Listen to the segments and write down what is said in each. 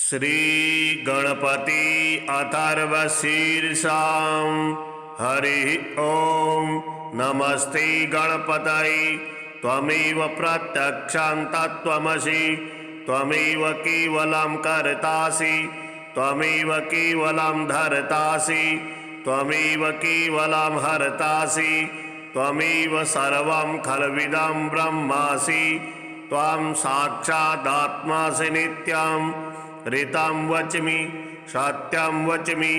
श्री गणपति अथर्वशीर्षां हरि ओम नमस्ते गणपतये त्वमेव प्रत्यक्षं तत्त्वमसि त्वमेव केवलं कर्तासि त्वमेव केवलं धर्तासि त्वमेव केवलं हर्तासि त्वमेव सर्वं खल्विदं ब्रह्मासि त्वं साक्षादात्मासि नित्यं ऋतं वच्मि सत्यं वच्मि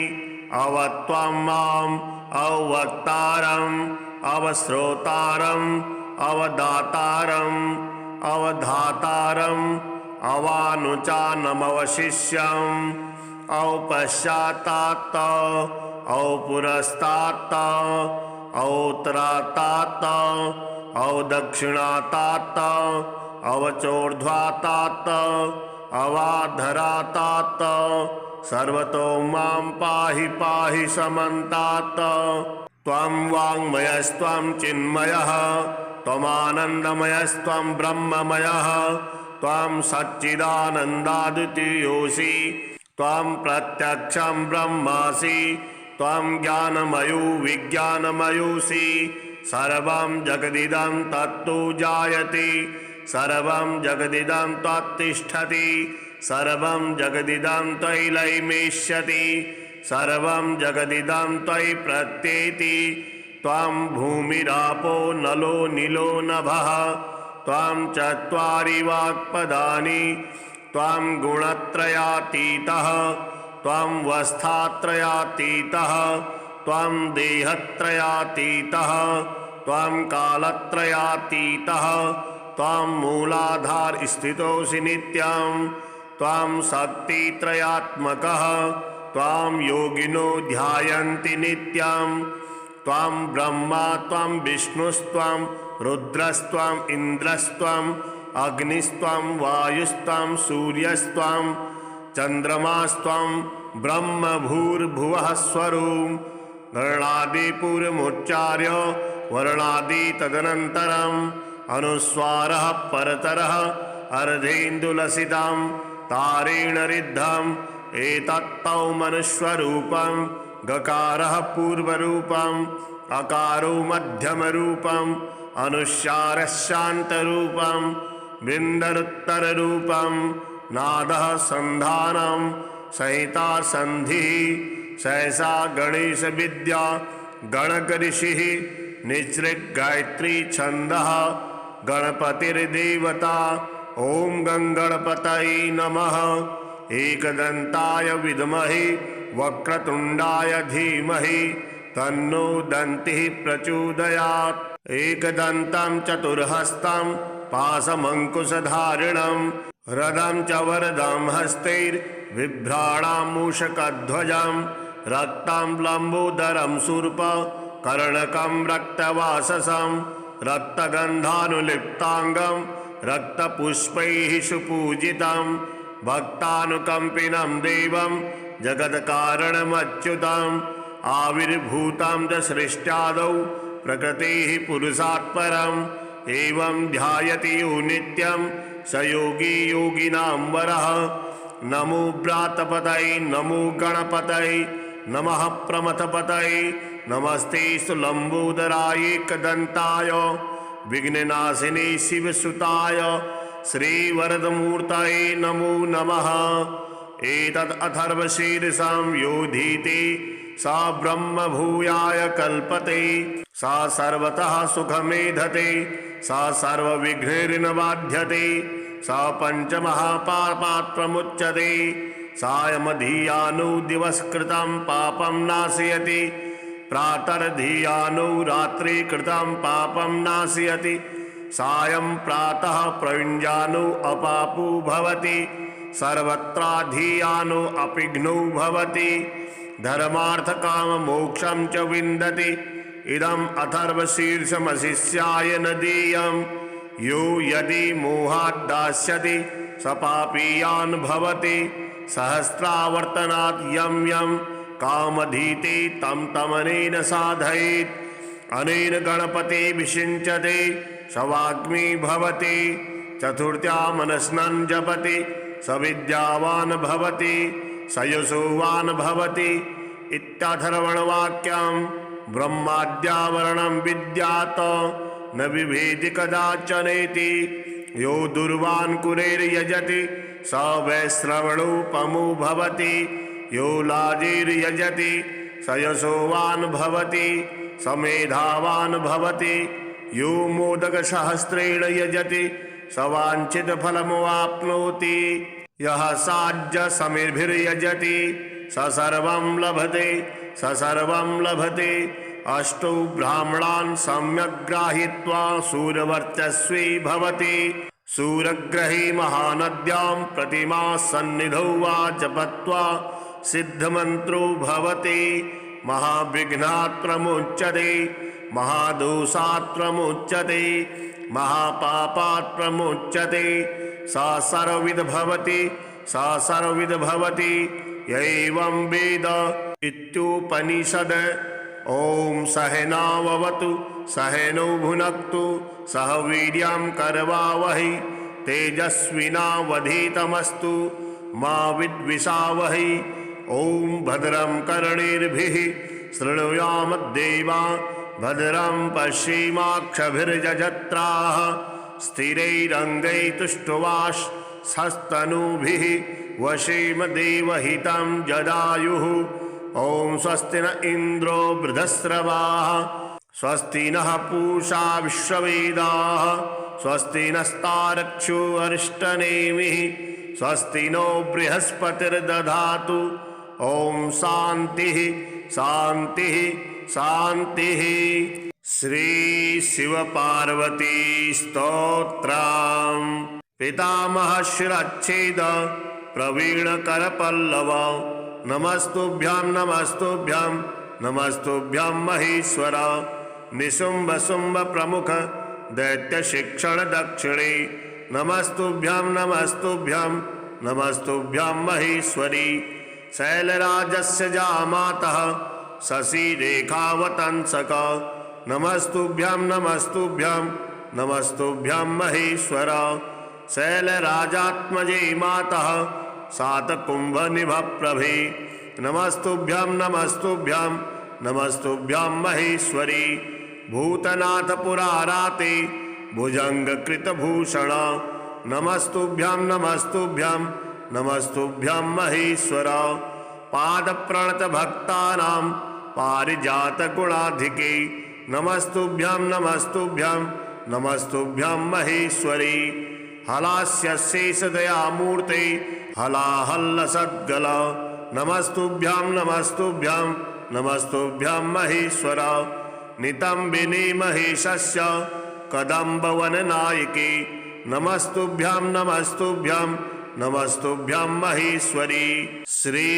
अवत्वं माम् अवक्तारम् अवश्रोतारम् अवदातारम् अवधातारम् अवानुचानमवशिष्यम् औपश्चात्तात् औपुरस्तात् औत्तरात्तात् औदक्षिणात्तात् अवचोर्ध्वात्तात् अवाधरात्तात् सर्वतो मां पाहि पाहि समन्तात् त्वं वाङ्मयस्त्वं चिन्मयः त्वमानन्दमयस्त्वं ब्रह्ममयः त्वं सच्चिदानन्दाद्वितीयोऽसि त्वं प्रत्यक्षं ब्रह्मासि त्वं ज्ञानमयो विज्ञानमयोऽसि सर्वं जगदिदं तत्तु जायते सर्वं जगदिदं त्वत्तिष्ठति सर्वं जगदिदं त्वयि लयमेष्यति सर्वं जगदिदं त्वयि प्रत्येति त्वं भूमिरापो नलो नीलो नभः त्वं चत्वारि वाक्पदानि त्वं गुणत्रयातीतः त्वं वस्थात्रयातीतः त्वं देहत्रयातीतः त्वं कालत्रयातीतः त्वं मूलाधार स्थितोऽसि नित्यं त्वं शक्तित्रयात्मकः त्वं योगिनो ध्यायन्ति नित्यं त्वं ब्रह्मा त्वं विष्णुस्त्वं रुद्रस्त्वं इन्द्रस्त्वं अग्निस्त्वं वायुस्त्वं सूर्यस्त्वं चन्द्रमास्त्वं ब्रह्म भूर्भुवः स्वरूप गणादिपूर्वमुच्चार्य वर्णादि तदनन्तरम् अनुस्वारः परतरः अर्धेन्दुलसितं तारेण ऋद्धम् एतत्तौ मनुष्यरूपं गकारः पूर्वरूपम् अकारो मध्यमरूपम् अनुस्वारः शान्तरूपं बिन्दरुत्तररूपं नादः सन्धानं संहिता संधिः सहसा गणेश विद्या गणकऋषिः निसृग गायत्री छंदः गणपतिर्देवता ओम गणपतये नमः एकदंताय विद्महे वक्रतुंडाय धीमहि तन्नो दन्तिः प्रचोदयात् एकदन्तं चतुर्हस्तं पाशमङ्कुशधारिणं रदं च वरदं हस्तैर्बिभ्राणां मूषकध्वजं रक्तं लम्बोदरं शूर्प कर्णकं रक्तवाससं रक्तगन्धानुलिप्ताङ्गं रक्तपुष्पैः सुपूजितं भक्तानुकम्पिनं देवं जगत्कारणमच्युतम् आविर्भूतं च सृष्ट्यादौ प्रकृतेः पुरुषात् परम् एवं ध्यायति यो नित्यं स योगी योगिनां वरः नमो व्रातपतये नमो गणपतये नमः प्रमथपतये नमस्ते सुलम्बोदराय एकदन्ताय विघ्ननाशिने शिवसुताय श्रीवरदमूर्तये नमो नमः एतद् अथर्वशीर्षं योधीति सा ब्रह्मभूयाय कल्पते सा सर्वतः सुखमेधते सा सर्वविघ्नैर्न बाध्यते सा पञ्चमहापापात् प्रमुच्यते सायमधियानो दिवसकृतं पापं नाशयति प्रातर्धियानो रात्रिकृतं पापं नाशयति सायं प्रातः प्रयुञ्जानो अपापो भवति सर्वत्राधियानो अपिघ्नो भवति धर्मार्थकाममोक्षं च विन्दति इदम् अथर्वशीर्षमशिष्याय न देयं यो यदि मोहात् दास्यति स पापीयान् भवति सहस्रावर्तनात् यं यं कामधीते तं तमनेन साधयेत् अनेन गणपति विषिञ्चते सवाग्मी भवति चतुर्थ्या मनस्नन् जपति स विद्यावान् भवति स यशोवान् भवति इत्याथर्वणवाक्यं ब्रह्माद्यावरणं विद्यात् न बिभेति कदाचनेति यो दुर्वान् कुरेर्यजति स वैश्रवणोपमो भवति यो लाजिर्यजति स यशोवान् भवति स मेधावान् भवति यो मोदकसहस्रेण यजति स वाञ्छितफलमवाप्नोति यः साज्य समिर्भिर्यजति स सर्वं लभते स सर्वं लभते अष्टौ ब्राह्मणान् सम्यक् गृहीत्वा सूरवर्चस्वी भवति सूरग्रही महानद्यां प्रतिमा सन्निधौ वा जपत्वा सिद्धमन्त्रो भवति महाविघ्नात् प्रमुच्यते महादोषात् प्रमुच्यते महापापात् प्रमुच्यते सा सर्वविद् भवति सा सर्वविद् भवति यैवं वेद इत्युपनिषद। ॐ सहनाववतु सहनौ भुनक्तु सह वीर्यं करवावहै तेजस्विनावधीतमस्तु मा विद्विषावहै। ॐ भद्रं कर्णेभिः शृणुयाम देवा भद्रं पश्येमाक्षभिर्यजत्राः स्थिरैरङ्गैस्तुष्ट्वांस्तनूभिः वशेम देवहितं जदायुः। ॐ स्वस्ति न इन्द्रो वृद्धश्रवाः स्वस्ति नः पूषा विश्ववेदाः स्वस्ति नस्तारक्षो अरिष्टनेमिः स्वस्ति नो बृहस्पतिर्दधातु। ॐ शान्तिः शान्तिः शान्तिः। श्री शिव पार्वती स्तोत्रम्। पितामह शिरच्छेद प्रवीण करपल्लव नमस्तुभ्यं नमस्तुभ्यं नमस्तुभ्यं महेश्वर। निशुम्भ शुम्भ प्रमुख दैत्य शिक्षण दक्षिणे नमस्तुभ्यं नमस्तुभ्यं नमस्तुभ्यं महेश्वरी। शैलराजस्य जामातः शशिरेखावतंसक नमस्तुभ्यं नमस्तुभ्यं नमस्तुभ्यं महेश्वर। शैलराजात्मजे मातः सातकुम्भनिभप्रभे नमस्तुभ्यं नमस्तुभ्यं नमस्तुभ्यं महेश्वरी। भूतनाथ पुराराते भुजङ्गकृतभूषण नमस्तुभ्यं नमस्तुभ्यं नमस्तुभ्यं महेश्वर। पादप्रणतभक्तानां पारिजातगुणाधिके नमस्तुभ्यं नमस्तुभ्यं नमस्तुभ्यं महेश्वरी। हलास्य शेषदयामूर्ते हलाहल्लसद्गल नमस्तुभ्यं नमस्तुभ्यं नमस्तुभ्यं महेश्वर। नितम्बिनी महेशस्य कदम्बवननायके नमस्तुभ्यं नमस्तुभ्यं नमस्तुभ्यं महेश्वरी। श्री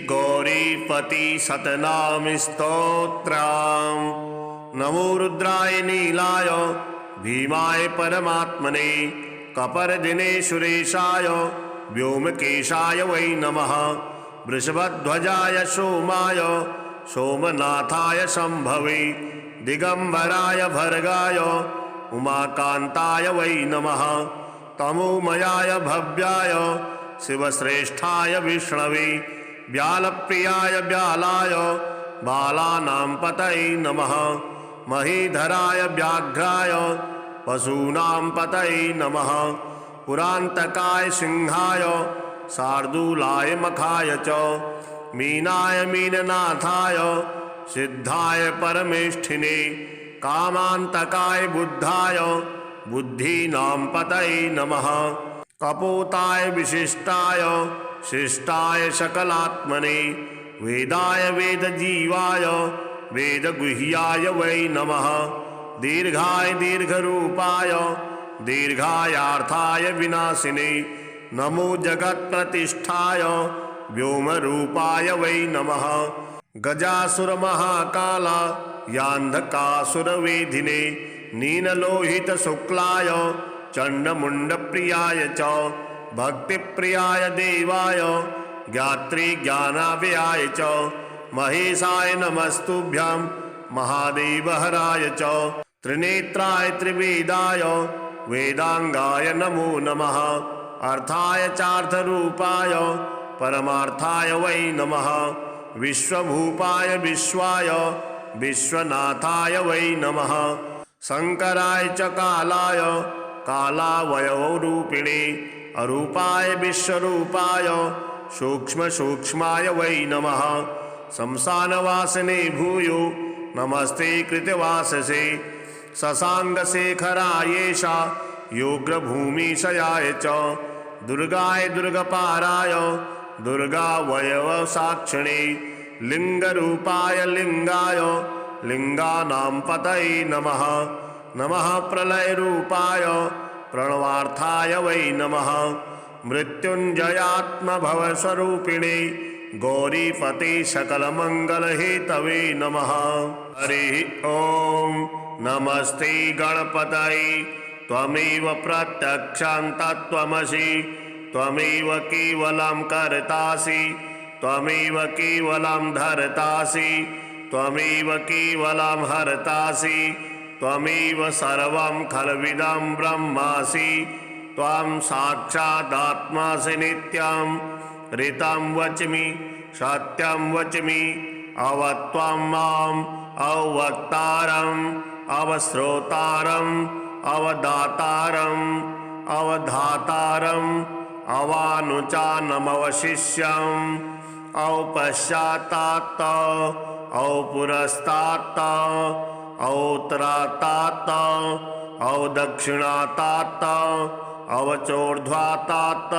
गौरीपति शतनाम स्तोत्रम्। नमो रुद्राय नीलाय भीमाय परमात्मने कपर्दिने सुरेशाय व्योमकेशाय वै नमः। वृषभध्वजाय सोमाय सोमनाथाय शम्भवे दिगंबराय भर्गाय उमाकान्ताय वै नमः। तमोमयाय भव्याय शिवश्रेष्ठाय विष्णवे व्यालप्रियाय व्यालाय बालानां पतये नमः। महीधराय व्याघ्राय पशूनां पतये नमः। पुरान्तकाय सिंहाय शार्दूलाय मखाय च मीनाय मीननाथाय सिद्धाय परमेष्ठिने कामान्तकाय बुद्धाय बुद्धीनां पतये नमः। कपोताय विशिष्टाय शिष्टाय सकलात्मने वेदाय वेदजीवाय वेदगुह्याय वै नमः। दीर्घाय दीर्घरूपाय दीर्घायार्थाय विनाशिने नमो जगत्प्रतिष्ठाय व्योमरूपाय वै नमः। गजासुरमहाकाल यान्धकासुरवेधिने नीललोहितशुक्लाय चण्डमुण्डप्रियाय च भक्तिप्रियाय देवाय ज्ञातृज्ञानाव्ययाय च महेशाय नमस्तुभ्यं महादेवहराय च त्रिनेत्राय त्रिवेदाय वेदांगाय नमो नमः। अर्थाय चार्थरूपाय परमार्थाय वै नमः। विश्वभूपाय विश्वाय विश्वनाथाय वै नमः। शंकराय च कालाय कालावयवरूपिणे अरूपाय विश्वरूपाय सूक्ष्मसूक्ष्माय वै नमः। शमशानवासिने भूयो नमस्ते कृतवाससे। शशाङ्कशेखरायेषा योग्रभूमिशयाय च दुर्गाय दुर्गपाराय दुर्गावयवसाक्षिणे लिङ्गरूपाय लिङ्गाय लिङ्गानां पतये नमः। नमः प्रलयरूपाय प्रणवार्थाय वै नमः। मृत्युञ्जयात्मभवस्वरूपिणे गौरीपते सकलमङ्गलहेतवे नमः। हरिः ॐ नमस्ते गणपतये। त्वमेव प्रत्यक्षं तत्त्वमसि त्वमेव केवलं कर्तासि त्वमेव केवलं धर्तासि त्वमेव केवलं हर्तासि त्वमेव सर्वं खल्विदं ब्रह्मासि। त्वं साक्षादात्मासि नित्यं ऋतं वच्मि सत्यं वच्मि अवत्वं माम् अवक्तारम् अवश्रोतारम् अवदातारम् अवधातारम् अवानुचानमवशिष्यम् औपश्चात्तात औपुरस्तात् औत्तरातात औदक्षिणातात अवचोर्ध्वातात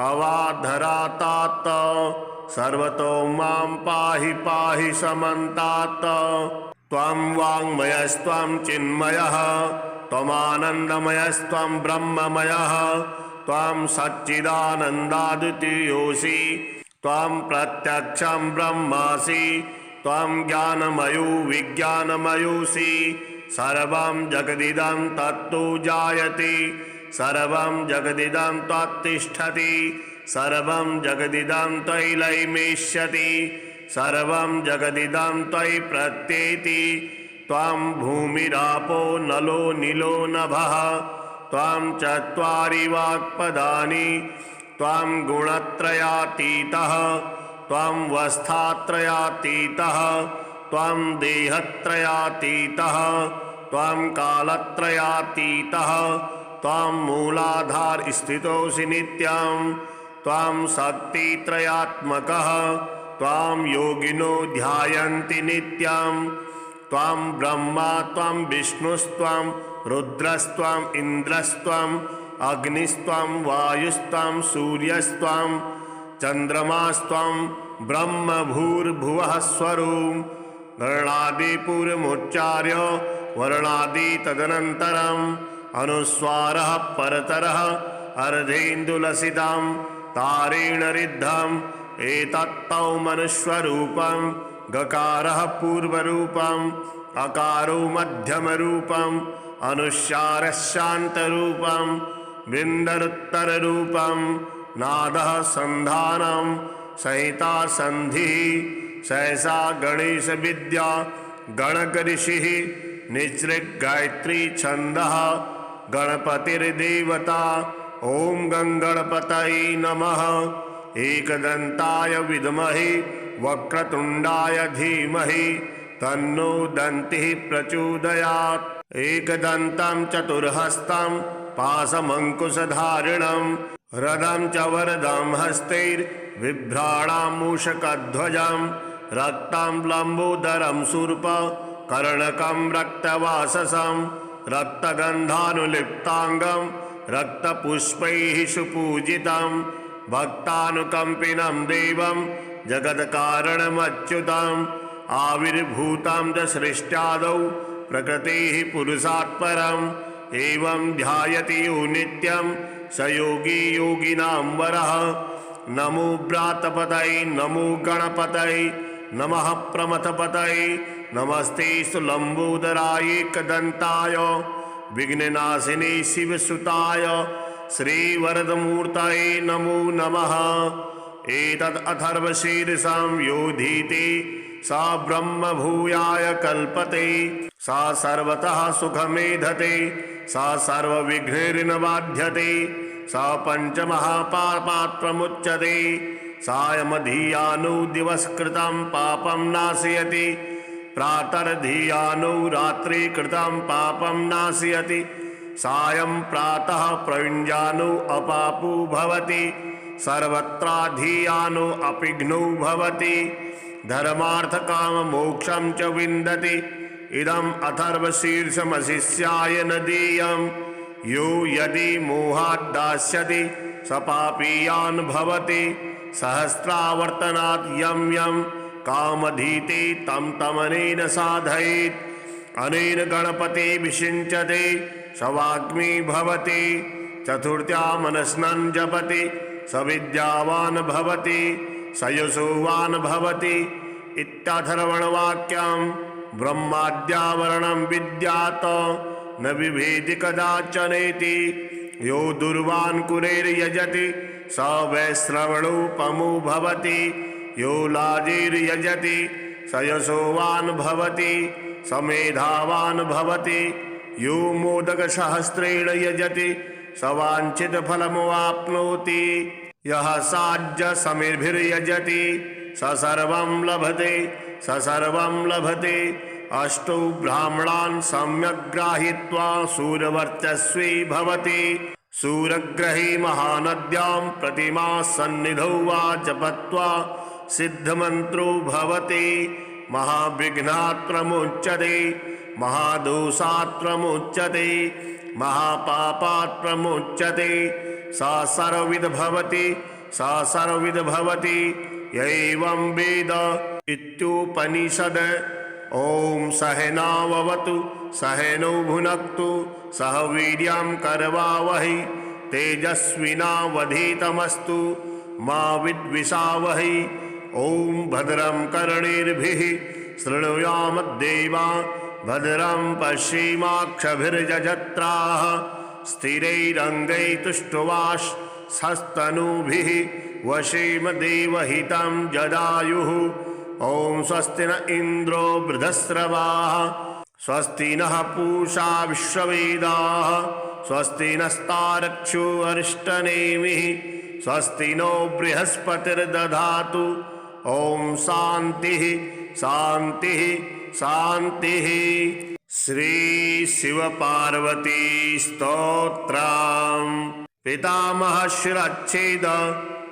अवाधरातात सर्वतो मां पाहि पाहि समन्तात्। त्वं वाङ्मयस्त्वं चिन्मयः त्वमानन्दमयस्त्वं ब्रह्ममयः त्वं सच्चिदानन्दाद्वितीयोऽसि त्वं प्रत्यक्षं ब्रह्मासि त्वं ज्ञानमयो विज्ञानमयोऽसि। सर्वं जगदिदं तत्तु जायते सर्वं जगदिदं त्वत्तिष्ठति सर्वं जगदिदं त्वयि लयमेष्यति सर्वं जगदिदं त्वयि प्रत्येति। त्वं भूमिरापो नलो नीलो नभः त्वं चत्वारि वाक्पदानि त्वं गुणत्रयातीतः त्वं वस्थात्रयातीतः त्वं देहत्रयातीतः त्वं कालत्रयातीतः त्वं मूलाधार स्थितोऽसि नित्यं त्वं शक्तित्रयात्मकः त्वं योगिनो ध्यायन्ति नित्यं त्वं ब्रह्मा त्वं विष्णुस्त्वं रुद्रस्त्वं इन्द्रस्त्वं अग्निस्त्वं वायुस्त्वं सूर्यस्त्वं चन्द्रमास्त्वं ब्रह्म भूर्भुवः स्वरूं वर्णादिपूर्वमुच्चार्य वर्णादि तदनन्तरम् अनुस्वारः परतरः अर्धेन्दुलसितं तारेण रिद्धम् एतत्तौ मनुष्वरूपं गकारः पूर्वरूपम् अकारो मध्यमरूपम् अनुस्वारः शान्तरूपम् बिन्दरुत्तररूपम् नादः सन्धानं संहिता संधिः सहसा गणेश विद्या गणकऋषिः निसृगायत्री छन्दः गणपतिर्देवता। ओं गणपतये नमः। एकदन्ताय विद्महे वक्रतुण्डाय धीमहि तन्नो दन्तिः प्रचोदयात्। एकदन्तं चतुर्हस्तं पाशमङ्कुशधारिणं रदं च वरदं हस्तैर्बिभ्राणां मूषकध्वजं रक्तं लम्बोदरं शूर्प कर्णकं रक्तवाससं रक्तगन्धानुलिप्ताङ्गं रक्तपुष्पैः सुपूजितं भक्तानुकम्पिनं देवं जगत्कारणमच्युतम् आविर्भूतं च सृष्ट्यादौ प्रकृतेः पुरुषात् परम् एवं ध्यायति यो नित्यं स योगी योगिनां वरः। नमो व्रातपतये नमो गणपतये नमः प्रमथपतये नमस्ते लंबोदराय एकदन्ताय विघ्ननाशिने शिवसुताय श्रीवरदमूर्तये नमो नमः। एतद् अथर्वशीर्षं योधीते सा ब्रह्मभूयाय कल्पते सा सर्वतः सुखमेधते सा सर्वविघ्नैर्न बाध्यते स पञ्चमहापापात् प्रमुच्यते सायमधियानो दिवसकृतं पापं नाशयति प्रातर्धियानो रात्रि कृतं पापं नाशयति सायं प्रातः प्रयुञ्जानो अपापो भवति सर्वत्राधियानो अपिघ्नो भवति धर्मार्थकाममोक्षं च विन्दति इदम् अथर्वशीर्षमशिष्याय नदीयम् यो यदि मोहाद्दास्यति स पापीयान् भवति सहस्रावर्तनात् यं यं कामधीते तं तमनेन साधयेत् अनेन गणपति विषिञ्चते स वाग्मी भवति चतुर्थ्या मनस्नन् जपति स विद्यावान् भवति स यशोवान् भवति इत्याथर्वणवाक्यं ब्रह्माद्यावरणं विद्यात् न बिभेति कदाचनेति यो दुर्वान् कुरेर्यजति स वैश्रवणोपमो भवति यो लाजिर्यजति स यशोवान् भवति स मेधावान् भवति यो मोदकसहस्रेण यजति स वाञ्छितफलमवाप्नोति यः साज्य समिर्भिर्यजति स सर्वं लभते स सर्वं लभते अष्टौ ब्राह्मणान् सम्यक् गृहीत्वा सूरवर्चस्वी भवति सूरग्रही महानद्यां प्रतिमा सन्निधौ वा जपत्वा सिद्धमन्त्रो भवति महाविघ्नात् प्रमुच्यते महादोषात् प्रमुच्यते महापापात् प्रमुच्यते सा सर्वविद भवति सा सर्वविद भवति यैवं वेद इत्युपनिषद् ओम सहनाववतु सहनौ भुनक्तु सह वीर्यं करवावहै तेजस्विनावधीतमस्तु मा विद्विषावहै ओम भद्रं कर्णेभिः शृणुयाम देवा भद्रं पश्येमाक्षभिर्यजत्राः स्थिरैरङ्गैस्तुष्ट्वांस्तनूभिः वशेम देवहितं जदायुः ओम स्वस्ति न इंद्रो वृधस्रवाः स्वस्ति नः पूषा विश्ववेदाः स्वस्ति नस्तारक्षो अरिष्टनेमिः स्वस्ति नो बृहस्पतिर्दधातु ओम शान्तिः शान्तिः शान्तिः। श्री शिव पार्वती स्तोत्रम्। पितामह शिरच्छेद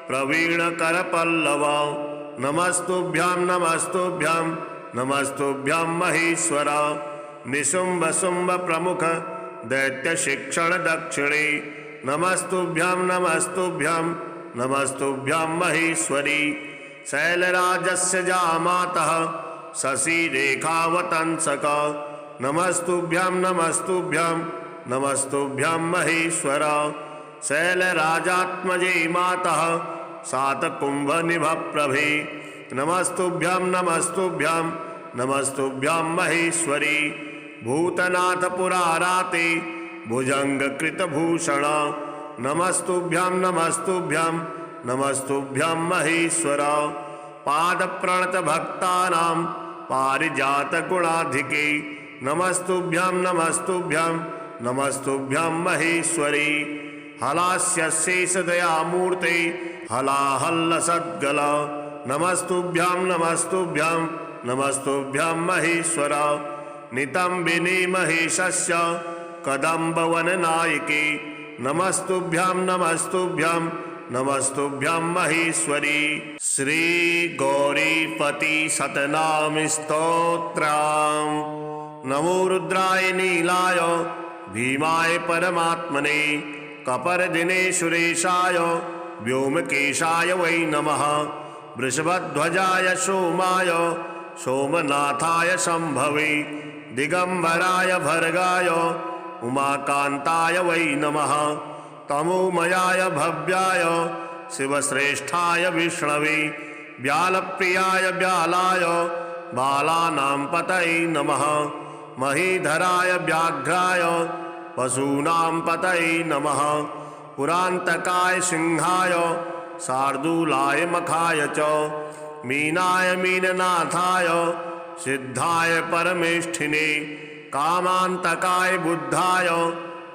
प्रवीण करपल्लव नमस्तुभ्यां नमस्तुभ्यां नमस्तुभ्यां महेश्वर निशुंभ शुंभ प्रमुख दैत्य शिक्षण दक्षिणे नमस्तुभ्यां नमस्तुभ्यां नमस्तुभ्यां महेश्वरी शैलराजस्य जामातः शशिरेखावतंसक नमस्तुभ्यां नमस्तुभ्यां नमस्तुभ्यां महेश्वर शैलराजात्मजे मातः सातकुंभनिभप्रभे नमस्तुभ्यां नमस्तुभ्यां नमस्तुभ्यां महेश्वरी भूतनाथ पुराराते भुजंगकृतभूषण नमस्तुभ्यां नमस्तुभ्यां नमस्तुभ्यां महेश्वर पादप्रणत भक्तानां पारिजात गुणाधिके नमस्तुभ्यां नमस्तुभ्यां नमस्तुभ्यां महेश्वरी हलास्य शेषदयामूर्ते हलाहल्लसद्गल नमस्तुभ्यां नमस्तुभ्यां नमस्तुभ्यां महेश्वर नितंबिनी महेशस्य कदम्बवननायिके नमस्तुभ्यां नमस्तुभ्यां नमस्तुभ्यां महेश्वरी श्री गौरीपति सतनाम स्तोत्रम्। नमो रुद्राय नीलाय भीमाय परमात्मने कपर्दिने सुरेशाय व्योमकेशाय वै नमः वृषभध्वजाय सोमाय सोमनाथाय शंभवे दिगंबराय भर्गाय उमाकांताय वै नमः तमोमयाय भव्याय शिवश्रेष्ठाय विष्णवे व्यालप्रियाय व्यालाय बालानां पतये नमः महीधराय व्याघ्राय पशूनां पतये नमः पुरांतकाय सिंहाय शार्दूलाय मखाय च मीनाय मीननाथाय सिद्धाय परमेष्ठिने कामांतकाय बुद्धाय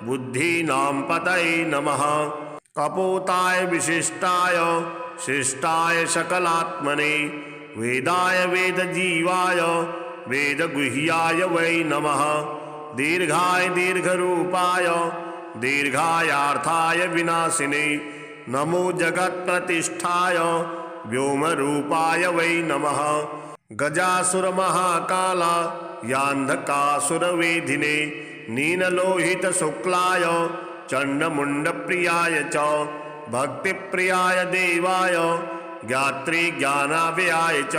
बुद्धीनां पतये नमः कपोताय विशिष्टाय शिष्टाय सकलात्मने वेदाय वेदजीवाय वेदगुह्याय वै नमः। दीर्घाय दीर्घरूपाय दीर्घायार्थाय विनाशिने नमो जगत्प्रतिष्ठाय व्योमरूपाय वै नमः। गजासुरमहाकाल यान्धकासुरवेधिने नीललोहितशुक्लाय चण्डमुण्डप्रियाय च भक्तिप्रियाय देवाय ज्ञातृज्ञानाव्ययाय च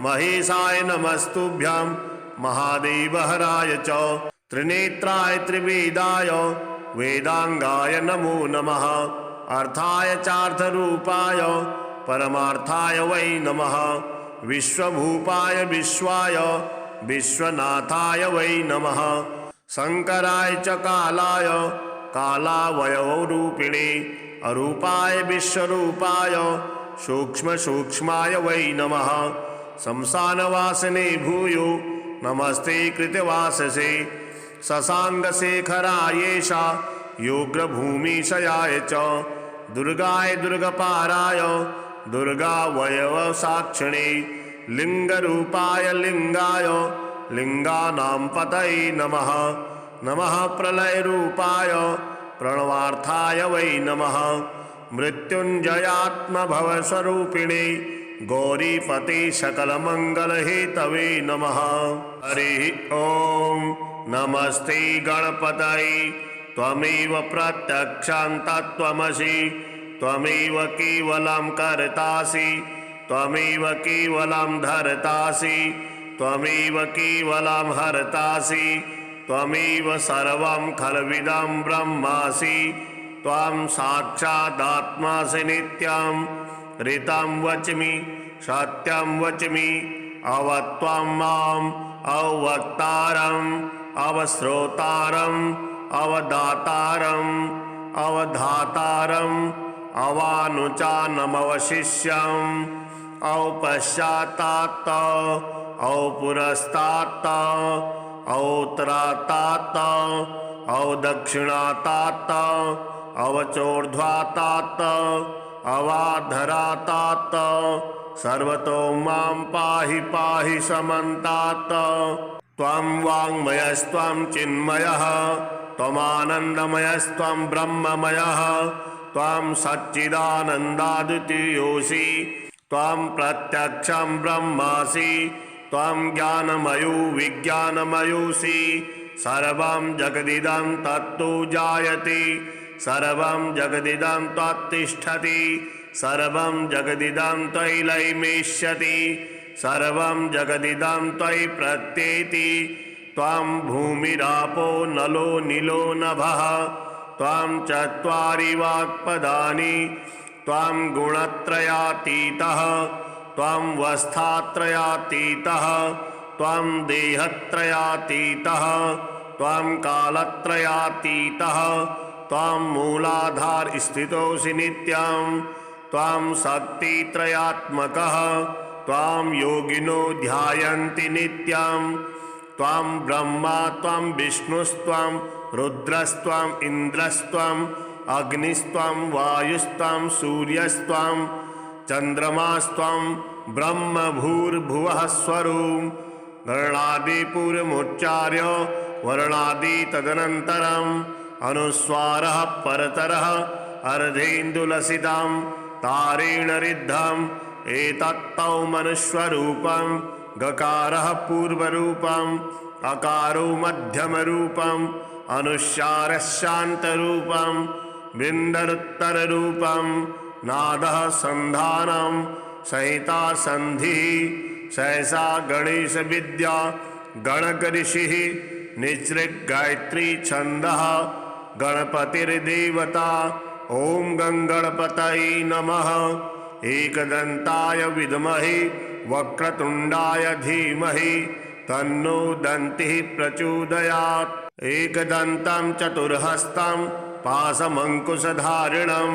महेशाय नमस्तुभ्यं महादेवहराय च त्रिनेत्राय त्रिवेदाय वेदांगाय नमो नमः। अर्थाय चार्थरूपाय परमार्थाय वै नमः। विश्वभूपाय विश्वाय विश्वनाथाय वै नमः। शंकराय च कालाय कालावयवरूपिणे अरूपाय विश्वरूपाय सूक्ष्मसूक्ष्माय वै नमः। शमशानवासिने भूयो नमस्ते कृतवाससे शशाङ्कशेखरायेषा योग्रभूमिशयाय च दुर्गाय दुर्गपाराय दुर्गावयवसाक्षिणे लिङ्गरूपाय लिङ्गाय लिङ्गानां पतये नमः। नमः प्रलयरूपाय प्रणवार्थाय वै नमः। मृत्युञ्जयात्मभवस्वरूपिणे गौरीपते सकलमङ्गलहेतवे नमः। हरिः ॐ नमस्ते गणपतये त्वमेव प्रत्यक्षं तत्त्वमसि त्वमेव केवलं कर्तासि त्वमेव केवलं धर्तासि त्वमेव केवलं हर्तासि त्वमेव सर्वं खल्विदं ब्रह्मासि त्वं साक्षादात्मासि नित्यं ऋतं वच्मि सत्यं वच्मि अवत्वं माम् अवक्तारम् अवश्रोतारम् अवदातारम् अवधातारम् अवानुचानमवशिष्यम् औपश्चात्तात् औपुरस्तात् औत्तरात्तात् औदक्षिणात्तात् अवचोर्ध्वात्तात् अवाधरात्तात् सर्वतो मां पाहि पाहि समन्तात्। त्वं वाङ्मयस्त्वं चिन्मयः त्वमानन्दमयस्त्वं ब्रह्ममयः त्वं सच्चिदानन्दाद्वितीयोऽसि त्वं प्रत्यक्षं ब्रह्मासि त्वं ज्ञानमयो विज्ञानमयोऽसि सर्वं जगदिदं तत्तु जायते सर्वं जगदिदं त्वत्तिष्ठति सर्वं जगदिदं त्वयि लयमेष्यति सर्वं जगदिदं त्वयि प्रत्येति त्वं भूमिरापो नलो नीलो नभः त्वं चत्वारि वाक्पदानि त्वं गुणत्रयातीतः त्वं वस्थात्रयातीतः त्वं देहत्रयातीतः त्वं कालत्रयातीतः त्वं मूलाधार स्थितोऽसि नित्यं त्वं शक्तित्रयात्मकः त्वं योगिनो ध्यायन्ति नित्यं त्वं ब्रह्मा त्वं विष्णुस्त्वं रुद्रस्त्वं इन्द्रस्त्वं अग्निस्त्वं वायुस्त्वं सूर्यस्त्वं चन्द्रमास्त्वं ब्रह्म भूर्भुवः स्वरूप गणादिपूर्वमुच्चार्य वर्णादि तदनन्तरम् अनुस्वारः परतरः अर्धेन्दुलसितं तारेण रिद्धम् एतत्तौ मनुष्यरूपं गकारः पूर्वरूपम् अकारो मध्यमरूपम् अनुस्वारः शान्तरूपम् बिन्दरुत्तररूपम् नादः सन्धानं सहिता संधिः सहसा गणेश विद्या गणकऋषिः निसृक् गायत्री छन्दः गणपतिर्देवता ओम गंगणपतये नमः। एकदंताय विद्महे वक्रतुंडाय धीमहि तन्नो दन्तिः प्रचोदयात्। एकदन्तं चतुर्हस्तं पाशमङ्कुशधारिणं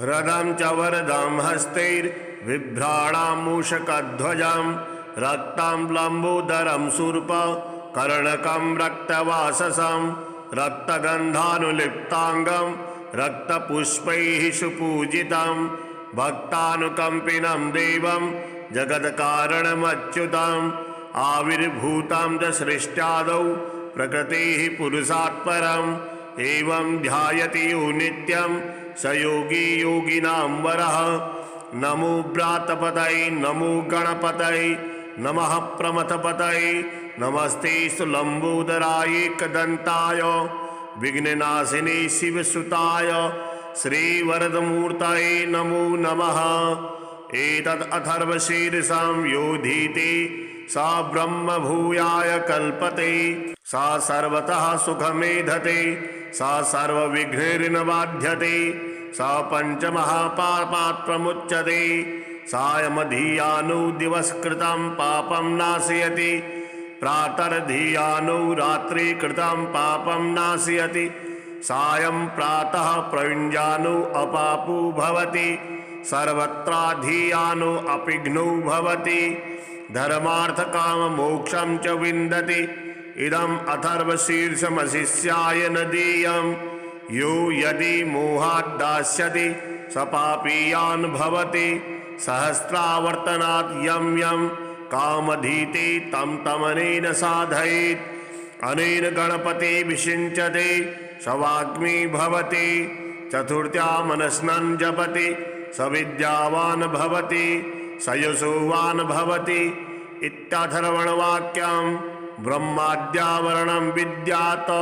रदं च वरदं हस्तैर्बिभ्राणां मूषकध्वजं रक्तं लम्बोदरं शूर्प कर्णकं रक्तवाससं रक्तगन्धानुलिप्ताङ्गं रक्तपुष्पैः सुपूजितं भक्तानुकम्पिनं देवं जगत्कारणमच्युतम् आविर्भूतं च सृष्ट्यादौ प्रकृतेः पुरुषात् परम् एवं ध्यायति यो नित्यं स योगी योगिनां वरः। नमो व्रातपतये नमो गणपतये नमः प्रमथपतये नमस्ते लंबोदराय एकदन्ताय विघ्ननाशिने शिवसुताय श्रीवरदमूर्तये नमो नमः। एतद् अथर्वशीर्षं योधीते सा ब्रह्म भूयाय कल्पते सा सर्वतः सुखमेधते सा सर्वविघ्नैर्नबाध्यते सा पञ्चमहापापात् प्रमुच्यते सायमधियानो दिवसकृतं पापं नाशयति प्रातर्धियानो रात्रिकृतं पापं नाशयति सायं प्रातः प्रयुञ्जानो अपापो भवति सर्वत्राधियानो अपिघ्नो भवति धर्मार्थकाममोक्षं च विन्दति इदम् अथर्वशीर्षमशिष्याय न देयम् यो यदि मोहात् दास्यति स पापीयान् भवति सहस्रावर्तनात् यं यं कामधीते तं तमनेन साधयेत् अनेन गणपति विषिञ्चते स वाग्मी भवति चतुर्थ्या मनस्नन् जपति स विद्यावान् भवति स यशोवान् भवति इत्याथर्वणवाक्यं ब्रह्माद्यावरणं विद्यात्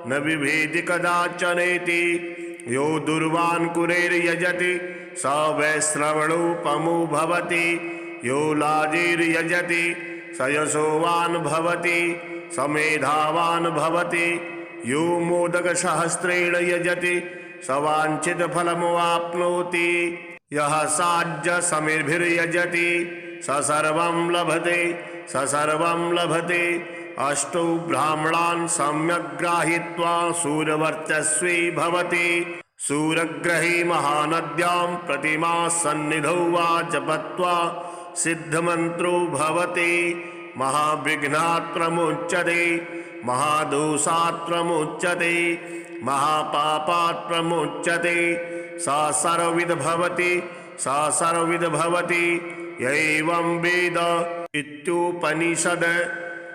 न बिभेति कदाचनेति यो दुर्वान् कुरेर्यजति स वैश्रवणोपमो भवति यो लाजिर्यजति स यशोवान् भवति स मेधावान् भवति यो मोदकसहस्रेण यजति स वाञ्छितफलमवाप्नोति यः साज्य समिर्भिर्यजति स सर्वं लभते स सर्वं लभते अष्टौ ब्राह्मणान् सम्यक् गृहीत्वा सूरवर्चस्वी भवति सूरग्रही महानद्यां प्रतिमा सन्निधौ वा जपत्वा सिद्धमन्त्रो भवति महाविघ्नात् प्रमुच्यते महादोषात् प्रमुच्यते महापापात् प्रमुच्यते सा सर्वविद भवति सा सर्वविद भवति एवं वेद इत्युपनिषद।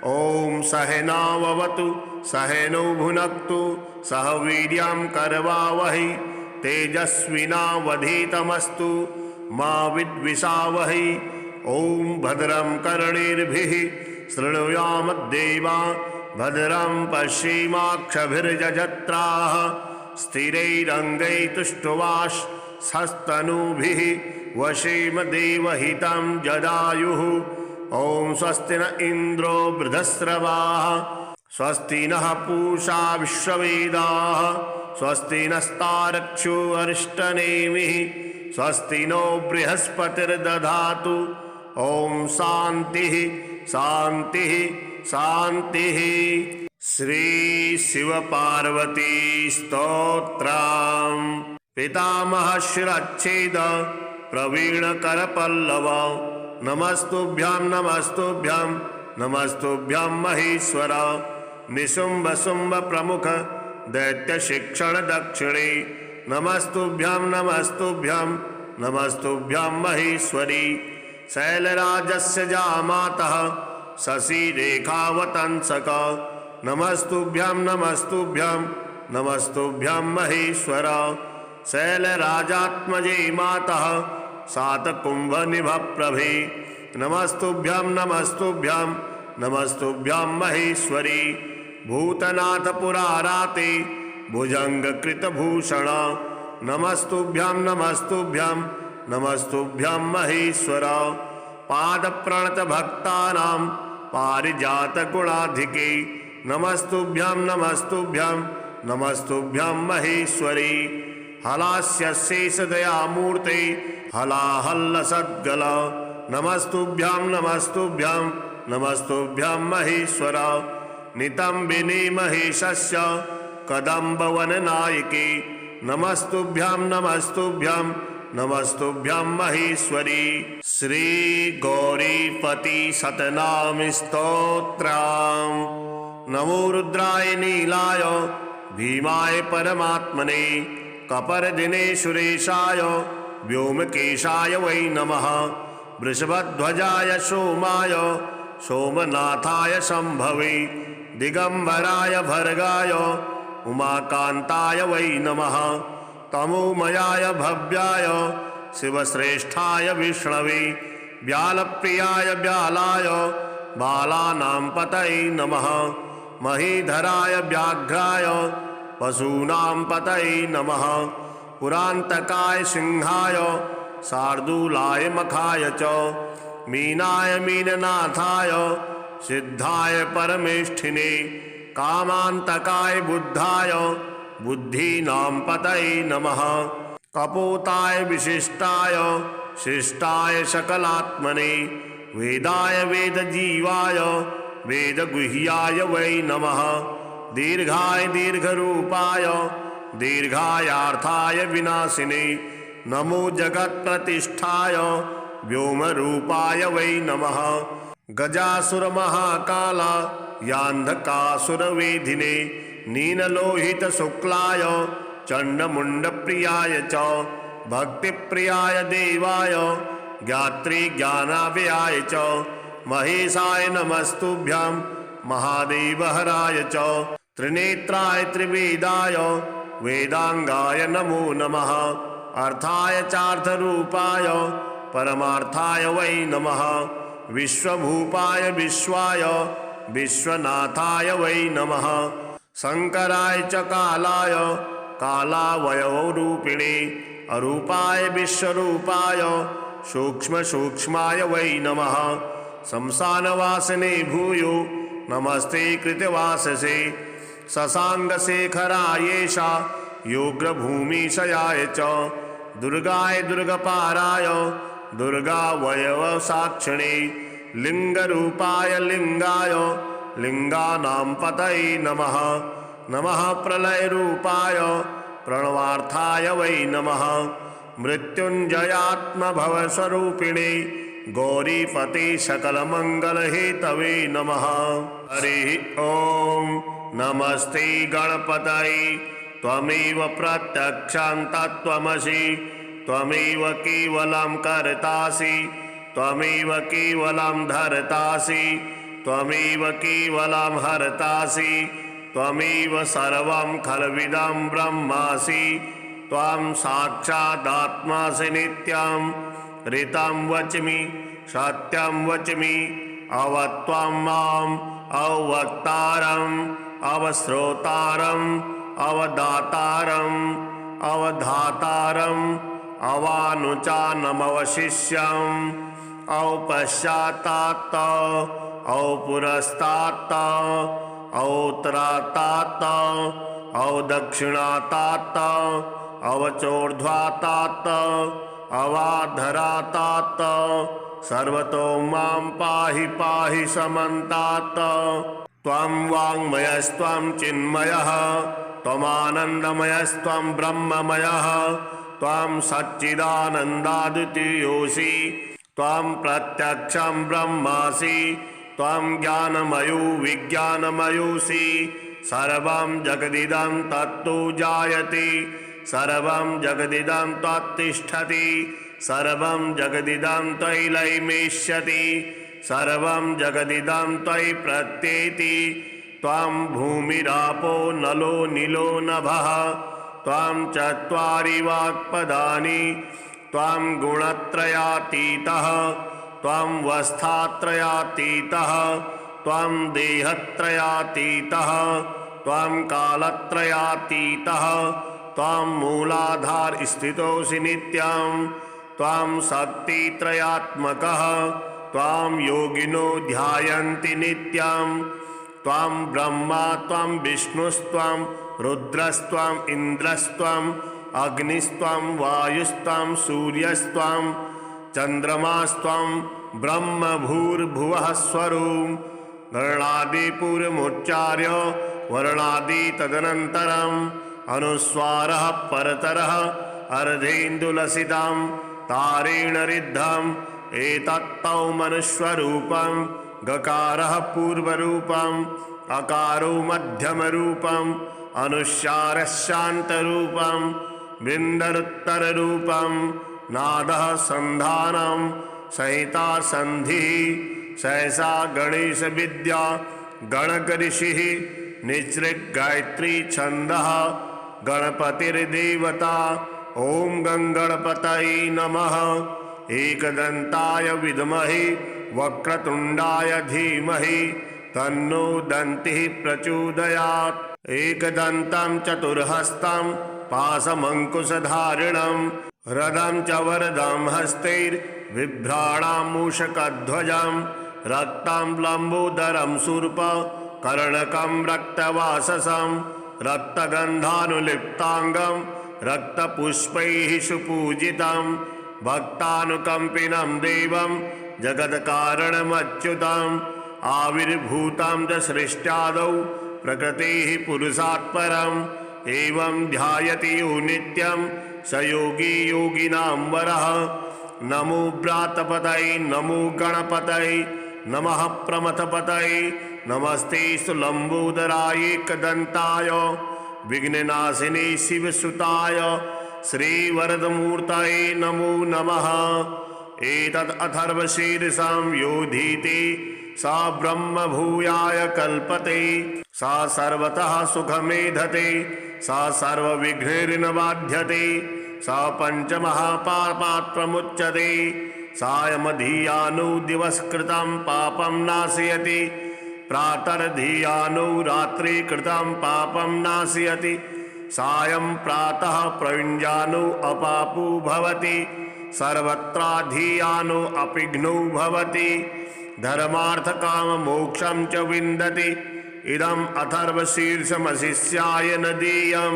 ओम सहनाववतु सहनौ भुनक्तु सह वीर्यं करवावहै तेजस्विनावधीतमस्तु मा विद्विषावहै। ओम भद्रं कर्णेभिः शृणुयामदेवा भद्रं पश्येमाक्षभिर्यजत्राः स्थिरैरङ्गैस्तुष्ट्वांस्तनूभिः वशेम देवहितं जदायुः। ओम स्वस्ति न इंद्रो वृधस्रवाः स्वस्ति नः पूषा विश्ववेदाः स्वस्ति नस्तारक्षो अरिष्टनेमिः स्वस्ति नो बृहस्पतिर्दधातु। ओम शांतिः शांतिः शांतिः। श्री शिव पार्वती स्तोत्रम्। पितामह शिरच्छेद प्रवीण करपल्लव नमस्तुभ्यां नमस्तुभ्यां नमस्तुभ्यां महेश्वर निशुंभ शुंभ प्रमुख दैत्य शिक्षण दक्षिणे नमस्तुभ्यां नमस्तुभ्यां नमस्तुभ्यां महेश्वरी शैलराजस्य जामातः शशिरेखावतंसक नमस्तुभ्यां नमस्तुभ्यां नमस्तुभ्यां महेश्वर शैलराजात्मजे मातः सातकुंभनिभप्रभे नमस्तुभ्यां नमस्तुभ्यां नमस्तुभ्यां महेश्वरी भूतनाथ पुराराते भुजंगकृतभूषण नमस्तुभ्यां नमस्तुभ्यां नमस्तुभ्यां महेश्वर पादप्रणत भक्तानां पारिजात गुणाधिके नमस्तुभ्यां नमस्तुभ्यां नमस्तुभ्यां महेश्वरी हलास्य शेषदयामूर्ते हलाहल्लसद्गल नमस्तुभ्यां नमस्तुभ्यां नमस्तुभ्यां महेश्वर नितंबिनी महेशस्य कदम्बवननायके नमस्तुभ्यां नमस्तुभ्यां नमस्तुभ्यां महेश्वरी श्री गौरीपति सतनाम स्तोत्रम्। नमो रुद्राय नीलाय भीमाय परमात्मने कपर्दिने सुरेशाय व्योमकेशाय वै नमः। वृषभध्वजाय सोमाय सोमनाथाय शम्भवे। दिगंबराय भर्गाय उमाकान्ताय वै नमः। तमोमयाय भव्याय शिवश्रेष्ठाय विष्णवे। व्यालप्रियाय व्यालाय बालानां पतये नमः। महीधराय व्याघ्राय पशूनां पतये नमः। पुरान्तकाय सिंहाय शार्दूलाय मखाय च। मीनाय मीननाथाय सिद्धाय परमेष्ठिने। कामान्तकाय बुद्धाय बुद्धीनां पतये नमः। कपोताय विशिष्टाय शिष्टाय सकलात्मने। वेदाय वेदजीवाय वेदगुह्याय वै नमः। दीर्घाय दीर्घरूपाय दीर्घायार्थाय विनाशिने। नमो जगत्प्रतिष्ठाय व्योमरूपाय वै नमः। गजासुरमहाकाल यान्धकासुरवेधिने। नीललोहितशुक्लाय चण्डमुण्डप्रियाय च। भक्तिप्रियाय देवाय ज्ञात्री ज्ञानाव्ययाय च। महेशाय नमस्तुभ्यं महादेवहराय च। त्रिनेत्राय त्रिवेदाय वेदांगाय नमो नमः। अर्थाय चार्थरूपाय परमार्थाय वै नमः। विश्वभूपाय विश्वाय विश्वनाथाय वै नमः। शंकराय च कालाय कालावयवरूपिणे। अरूपाय विश्वरूपाय सूक्ष्मसूक्ष्माय वै नमः। शमशानवासिने भूयो नमस्ते कृतवाससे। शशाङ्कशेखरायेषा योग्रभूमिशयाय च। दुर्गाय दुर्गपाराय दुर्गावयवसाक्षिणे। लिङ्गरूपाय लिङ्गाय लिङ्गानां पतये नमः। नमः प्रलयरूपाय प्रणवार्थाय वै नमः। मृत्युञ्जयात्मभवस्वरूपिणे गौरीपते सकलमङ्गलहेतवे नमः। हरिः ॐ नमस्ते गणपतये। त्वमेव प्रत्यक्षं तत्त्वमसि। त्वमेव केवलं कर्तासि। त्वमेव केवलं धर्तासि। त्वमेव केवलं हर्तासि। त्वमेव सर्वं खल्विदं ब्रह्मासि। त्वं साक्षादात्मासि नित्यं। ऋतं वच्मि सत्यं वच्मि। अवत्वं माम् अवक्तारम् अवश्रोतारम् अवदातारम् अवधातारम् अवानुचानमवशिष्यम्। औपश्चात्तात् औपुरस्तात् औत्तरात्तात् औदक्षिणात्तात् अवचोर्ध्वात्तात् अवाधरात्तात्। सर्वतो मां पाहि पाहि समन्तात्। त्वं वाङ्मयस्त्वं चिन्मयः त्वमानन्दमयस्त्वं ब्रह्ममयः। त्वं सच्चिदानन्दाद्वितीयोऽसि। त्वं प्रत्यक्षं ब्रह्मासि। त्वं ज्ञानमयो विज्ञानमयोऽसि। सर्वं जगदिदं तत्तु जायते। सर्वं जगदिदं त्वत्तिष्ठति। सर्वं जगदिदं त्वयि लयमेष्यति। सर्वं जगदिदं त्वयि प्रत्येति। त्वं भूमिरापो नलो नीलो नभः। त्वं चत्वारि वाक्पदानि। त्वं गुणत्रयातीतः। त्वं वस्थात्रयातीतः। त्वं देहत्रयातीतः। त्वं कालत्रयातीतः। त्वं मूलाधार स्थितोऽसि नित्यं। त्वं शक्तित्रयात्मकः। त्वं योगिनो ध्यायन्ति नित्यं। त्वं ब्रह्मा त्वं विष्णुस्त्वं रुद्रस्त्वं इन्द्रस्त्वं अग्निस्त्वं वायुस्त्वं सूर्यस्त्वं चन्द्रमास्त्वं ब्रह्म भूर्भुवः स्वरूपं। गणादिपूर्वमुच्चार्य वर्णादि तदनन्तरम् अनुस्वारः परतरः अर्धेन्दुलसितं तारेण रिद्धम्। एतत्तौ मनुष्यरूपं। गकारः पूर्वरूपम्। अकारो मध्यमरूपम्। अनुस्वारः शान्तरूपम्। बिन्दरुत्तररूपं नादः सन्धानं संहिता संधिः सहसा गणेश विद्या गणकऋषिः निसृगायत्री छन्दः गणपतिर्देवता। ओम गंगणपतये नमः। एकदंताय विद्महे वक्रतुंडाय धीमहि तन्नो दन्तिः प्रचोदयात्। एकदन्तं चतुर्हस्तं पाशमङ्कुशधारिणं रदं च वरदं हस्तैर्बिभ्राणां मूषकध्वजं रक्तं लम्बोदरं शूर्प कर्णकं रक्तवाससं रक्तगन्धानुलिप्ताङ्गं रक्तपुष्पैः सुपूजितं भक्तानुकम्पिनं देवं जगत्कारणमच्युतम् आविर्भूतं च सृष्ट्यादौ प्रकृतेः पुरुषात् परम् एवं ध्यायति यो नित्यं स योगी योगिनां वरः। नमो व्रातपतये नमो गणपतये नमः प्रमथपतये नमस्ते सुलम्बोदराय एकदन्ताय विघ्ननाशिने शिवसुताय श्रीवरदमूर्तये नमो नमः। एतद् अथर्वशीर्षं योधीति सा ब्रह्म भूयाय कल्पते सा सर्वतः सुखमेधते सा सर्वविघ्नैर्न बाध्यते सा पञ्चमहापापात् प्रमुच्यते सायमधियानो दिवसकृतं पापं नाशयति प्रातर्धियानो रात्रिकृतं पापं नाशयति सायं प्रातः प्रयुञ्जानो अपापो भवति सर्वत्राधियानो अपिघ्नो भवति धर्मार्थकाममोक्षं च विन्दति। इदम् अथर्वशीर्षमशिष्याय न देयं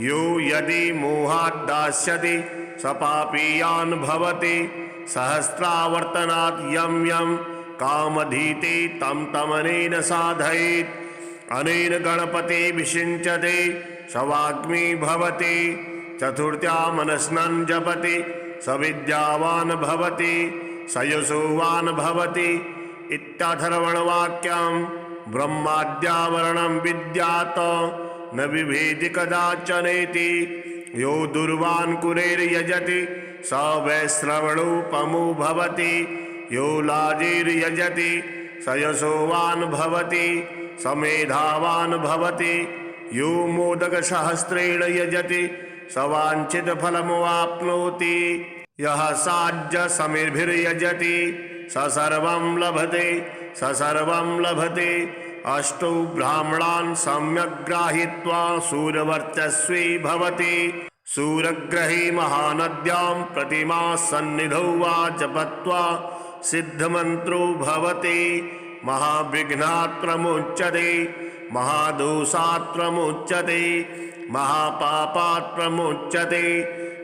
यो यदि मोहात् दास्यति स पापीयान् भवति सहस्रावर्तनात् यं यं कामधीते तं तमनेन साधयेत् अनेन गणपते विषिञ्चते स वाग्मी भवति चतुर्थ्या मनस्नन् जपति स विद्यावान् भवति स यशोवान् भवति इत्याथर्वणवाक्यं ब्रह्माद्यावरणं विद्यात् न बिभेति कदाचनेति यो दुर्वान् कुरेर्यजति स वैश्रवणोपमो भवति यो लाजिर्यजति स यशोवान् भवति स मेधावान् भवति यो मोदकसहस्रेण यजति स वाञ्छितफलमवाप्नोति यः साज्यसमिर्भिर्यजति स सर्वं लभते स सर्वं लभते। अष्टौ ब्राह्मणान् सम्यक् गृहीत्वा सूरवर्चस्वी भवति सूरग्रही महानद्यां प्रतिमा सन्निधौ वा जपत्वा सिद्धमन्त्रो भवति महाविघ्नात् प्रमुच्यते महादोषात् प्रमुच्यते महापापात् प्रमुच्यते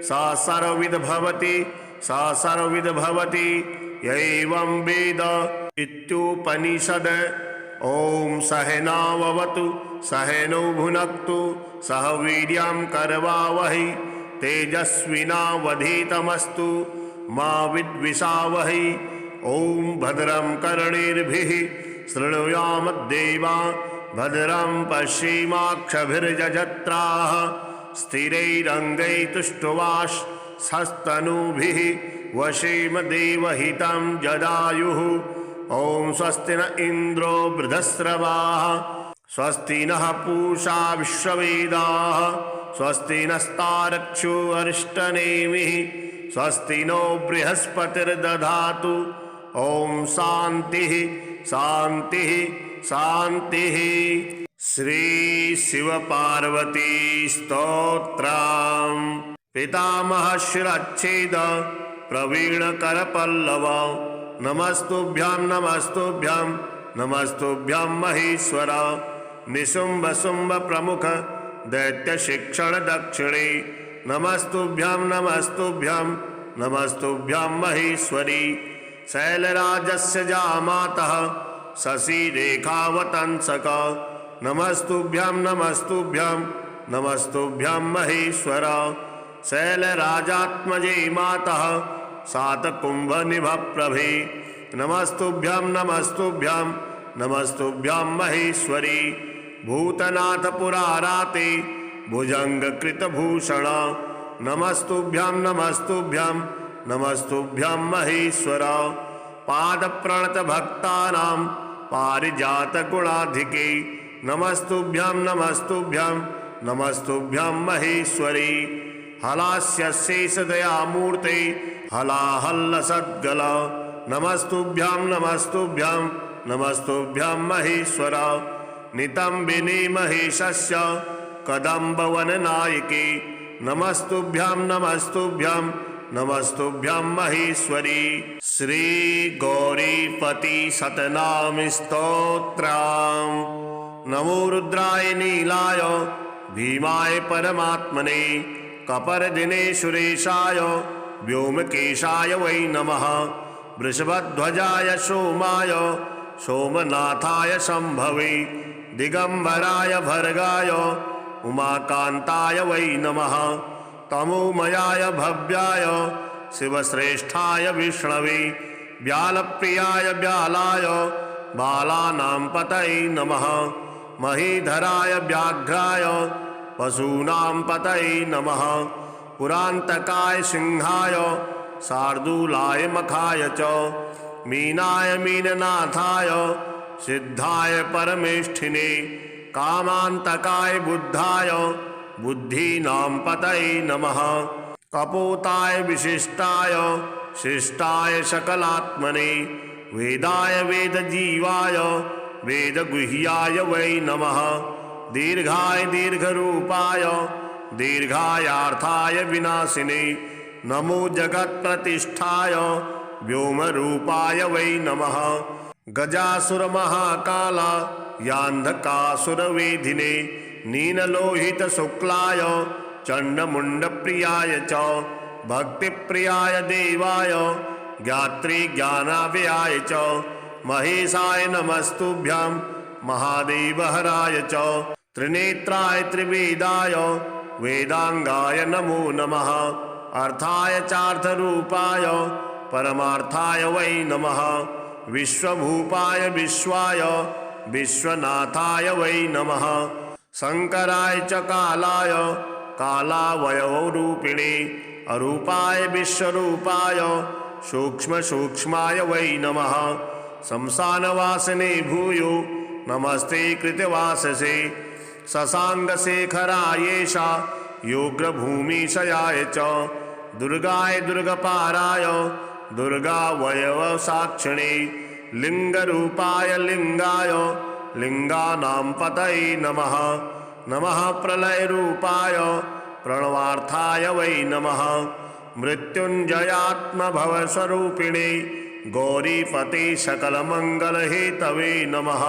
सा सर्वविद भवति सा सर्वविद भवति एवं वेद इत्युपनिषद। ओम सहनाववतु सहनौ भुनक्तु सह वीर्यं करवावहै तेजस्विनावधीतमस्तु मा विद्विषावहै। ओम भद्रं कर्णेभिः शृणुयाम देवा भद्रं पश्येमाक्षभिर्यजत्राः स्थिरैरङ्गैस्तुष्ट्वांस्तनूभिः वशेम देवहितं जदायुः। ओम स्वस्ति न इंद्रो वृद्धश्रवाः स्वस्ति नः पूषा विश्ववेदाः स्वस्ति नस्तारक्षो अरिष्टनेमिः स्वस्ति नो बृहस्पतिर्दधातु। ओम शांति शांति शांति। श्री शिव पार्वती स्तोत्रम्। पितामह शिरच्छेद प्रवीण करपल्लव नमस्तुभ्यं नमस्तुभ्यं नमस्तुभ्यं महेश्वर निशुम्भ शुम्भ प्रमुख दैत्य शिक्षण दक्षिणे नमस्तुभ्यं नमस्तुभ्यं नमस्तुभ्यं महेश्वरी शैलराजस्य जामातः शशिरेखावतंसक नमस्तुभ्यं नमस्तुभ्यं नमस्तुभ्यं महेश्वर शैलराजात्मजे मातः सातकुंभनिभप्रभे नमस्तुभ्यं नमस्तुभ्यं नमस्तुभ्यं महेश्वरी भूतनाथ पुराराते भुजंगकृतभूषण नमस्तुभ्यं नमस्तुभ्यं नमस्तुभ्यं महेश्वर। पादप्रणतभक्तानां पारिजातगुणाधिके नमस्तुभ्यं नमस्तुभ्यं नमस्तुभ्यं महेश्वरी। हलास्यशेषदयामूर्ते हलाहल्लसद्गल नमस्तुभ्यं नमस्तुभ्यं नमस्तुभ्यं महेश्वर। नितम्बिनी महेशस्य कदम्बवननायके नमस्तुभ्यं नमस्तुभ्यं नमस्तुभ्यं महेश्वरी। श्री गौरीपति सतनाम स्तोत्रम्। नमो रुद्राय नीलाय भीमाय परमात्मने कपर्दिने सुरेशाय व्योमकेशाय वै नमः। वृषभध्वजाय सोमाय सोमनाथाय शम्भवे दिगंबराय भर्गाय उमाकान्ताय वै नमः। तमोमयाय भव्याय शिवश्रेष्ठाय विष्णवे व्यालप्रियाय व्यालाय बालानां पतये नमः। महीधराय व्याघ्राय पशूनां पतये नमः। पुरान्तकाय सिंहाय शार्दूलाय मखाय च मीनाय मीननाथाय सिद्धाय परमेष्ठिने कामान्तकाय बुद्धाय बुद्धीनां पतये नमः। कपोताय विशिष्टाय शिष्टाय सकलात्मने वेदाय वेदजीवाय वेदगुह्याय वै नमः। दीर्घाय दीर्घरूपाय दीर्घायार्थाय विनाशिने नमो जगत्प्रतिष्ठाय व्योमरूपाय वै नमः। गजासुरमहाकाल यान्धकासुरवेधिने नीललोहितशुक्लाय चण्डमुण्डप्रियाय च भक्तिप्रियाय देवाय ज्ञातृज्ञानाव्ययाय च महेशाय नमस्तुभ्यं महादेवहराय च त्रिनेत्राय त्रिवेदाय वेदांगाय नमो नमः। अर्थाय चार्थरूपाय परमार्थाय वै नमः। विश्वभूपाय विश्वाय विश्वनाथाय वै नमः। शंकराय च कालाय कालावयवरूपिणे अरूपाय विश्वरूपाय सूक्ष्मसूक्ष्माय वै नमः। शमशानवासिने भूयो नमस्ते कृतवाससे शशाङ्कशेखरायेषा योग्रभूमिशयाय च दुर्गाय दुर्गपाराय दुर्गावयवसाक्षिणे लिंगरूपाय लिंगाय लिंगानां पतये नमः। नमः प्रलयरूपाय प्रणवार्थाय वै नमः। मृत्युंजयात्मभवस्वरूपिणे गौरीपते सकलमंगलहेतवे नमः।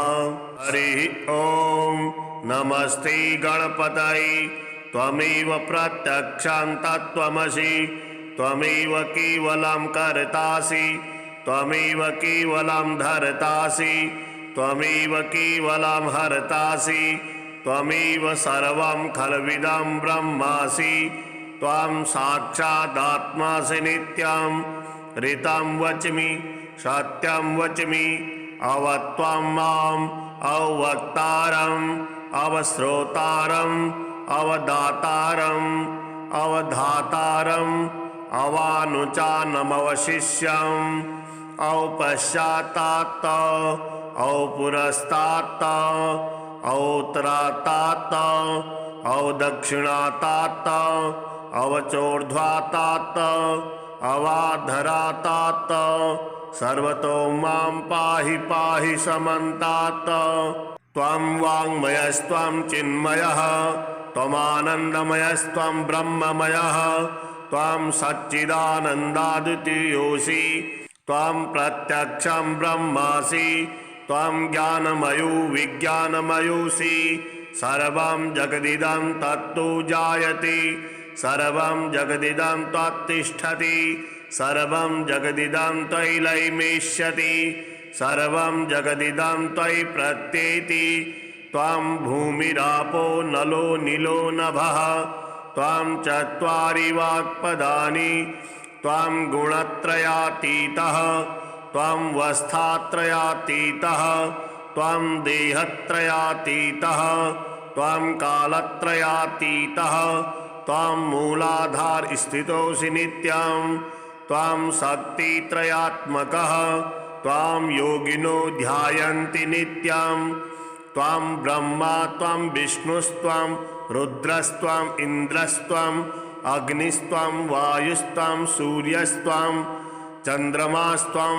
हरि ओम नमस्ते गणपतये त्वमेव प्रत्यक्षं तत्त्वमसि त्वमेव केवलं कर्तासि त्वमेव केवलं धर्तासि त्वमेव केवलं हर्तासि त्वमेव सर्वं खल्विदं ब्रह्मासि त्वं साक्षादात्मासि नित्यं ऋतं वच्मि सत्यं वच्मि अवत्वं माम् अवक्तारम् अवश्रोतारम् अवदातारम् अवधातारम् अवानुचानमवशिष्यम् औपश्चात्तात् औपुरस्तात् औत्तरात्तात् औदक्षिणात्तात् अवचोर्ध्वात्तात् अवाधरात्तात् सर्वतो मां पाहि पाहि समन्तात्। त्वं वाङ्मयस्त्वं चिन्मयः त्वमानन्दमयस्त्वं ब्रह्ममयः त्वं सच्चिदानन्दाद्वितीयोऽसि त्वं प्रत्यक्षं ब्रह्मासि त्वं ज्ञानमयो विज्ञानमयोऽसि सर्वं जगदिदं तत्तु जायते सर्वं जगदिदं त्वत्तिष्ठति सर्वं जगदिदं त्वयि लयमेष्यति सर्वं जगदिदं त्वयि प्रत्येति त्वं भूमिरापो नलो नीलो नभः त्वं चत्वारि वाक्पदानि त्वं गुणत्रयातीतः त्वं वस्थात्रयातीतः त्वं देहत्रयातीतः त्वं कालत्रयातीतः त्वां मूलाधार स्थितोऽसि नित्यं त्वां शक्तित्रयात्मकः त्वां योगिनो ध्यायन्ति नित्यं त्वां ब्रह्मा त्वां विष्णुस्त्वां रुद्रस्त्वां इन्द्रस्त्वां अग्निस्त्वां वायुस्त्वां सूर्यस्त्वां चन्द्रमास्त्वां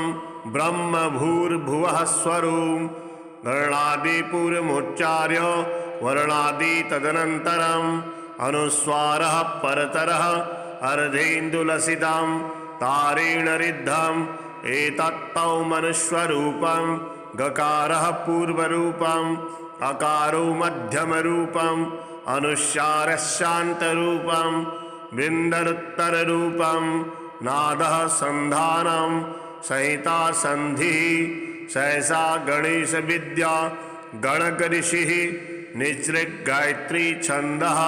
ब्रह्म भूर्भुवः स्वरूप गणादिपूर्वमुच्चार्य वर्णादि तदनन्तरम् अनुस्वारः परतरः अर्धेन्दुलसितं तारेण रिद्धम् एतत्तौ मनुष्यरूपं गकारः पूर्वरूपम् अकारो मध्यमरूपम् अनुस्वारः शान्तरूपं बिन्दरुत्तररूपं नादः सन्धानं संहिता संधिः सहसा गणेश विद्या गणक ऋषिः निसृग गायत्री छंदः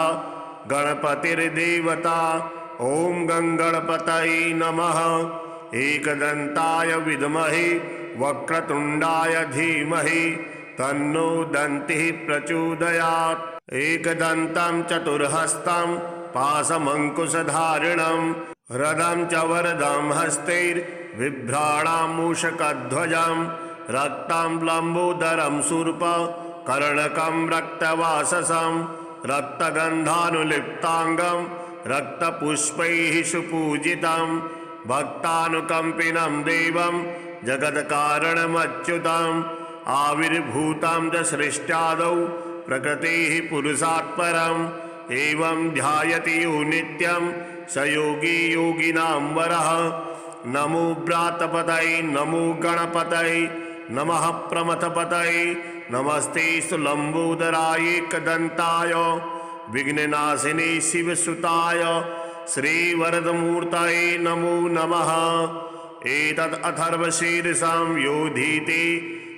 गणपतिर्देवता ओम गंगणपतये नमः एकदंताय विद्महे वक्रतुंडाय धीमहि तन्नो दन्तिः प्रचोदयात् एकदन्तं चतुर्हस्तं पाशमङ्कुशधारिणं रदं च वरदं हस्तैर्बिभ्राणां मूषकध्वजं रक्तं लम्बोदरं शूर्प कर्णकं रक्तवाससं रक्तगन्धानुलिप्ताङ्गं रक्तपुष्पैः सुपूजितं भक्तानुकम्पिनं देवं जगत्कारणमच्युतम् आविर्भूतं च सृष्ट्यादौ प्रकृतेः पुरुषात् परम् एवं ध्यायति यो नित्यं स योगी योगिनां वरः नमो व्रातपतये नमो गणपतये नमः प्रमथपतये नमस्ते लंबोदराय एकदन्ताय विघ्ननाशिने शिवसुताय श्रीवरदमूर्तये नमो नमः एतद् अथर्वशीर्षं योधीति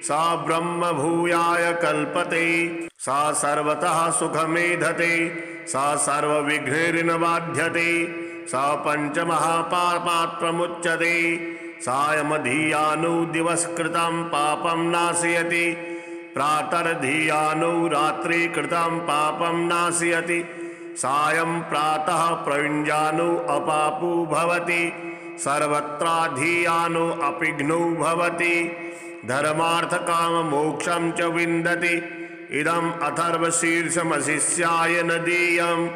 सा ब्रह्म भूयाय कल्पते सा सर्वतः सुखमेधते सा सर्वविघ्नैर्न बाध्यते सा पंचमहापापात् प्रमुच्यते सायमधियानो दिवसकृतं पापं नाशयति प्रातर्धियानो रात्रि कृतं पापं नाशयति सायं प्रातः प्रयुञ्जानो अपापो भवति सर्वत्राधियानो अपिघ्नो भवति धर्मार्थ काम मोक्षं च विन्दति इदम् अथर्वशीर्षमशिष्याय न देयम्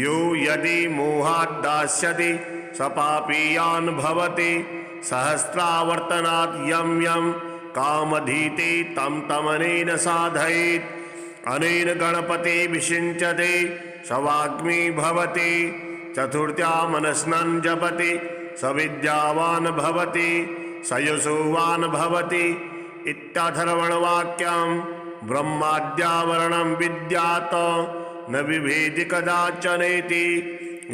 यो यदि मोहात् दास्यति स पापीयान् भवति सहस्रावर्तनात् यं यं कामधीते तं तमनेन साधयेत् अनेन गणपति विषिञ्चते स वाग्मी भवति चतुर्थ्या मनस्नन् जपति स विद्यावान् भवति स यशोवान् भवति इत्याथर्वणवाक्यं ब्रह्माद्यावरणं विद्यात् न बिभेति कदाचनेति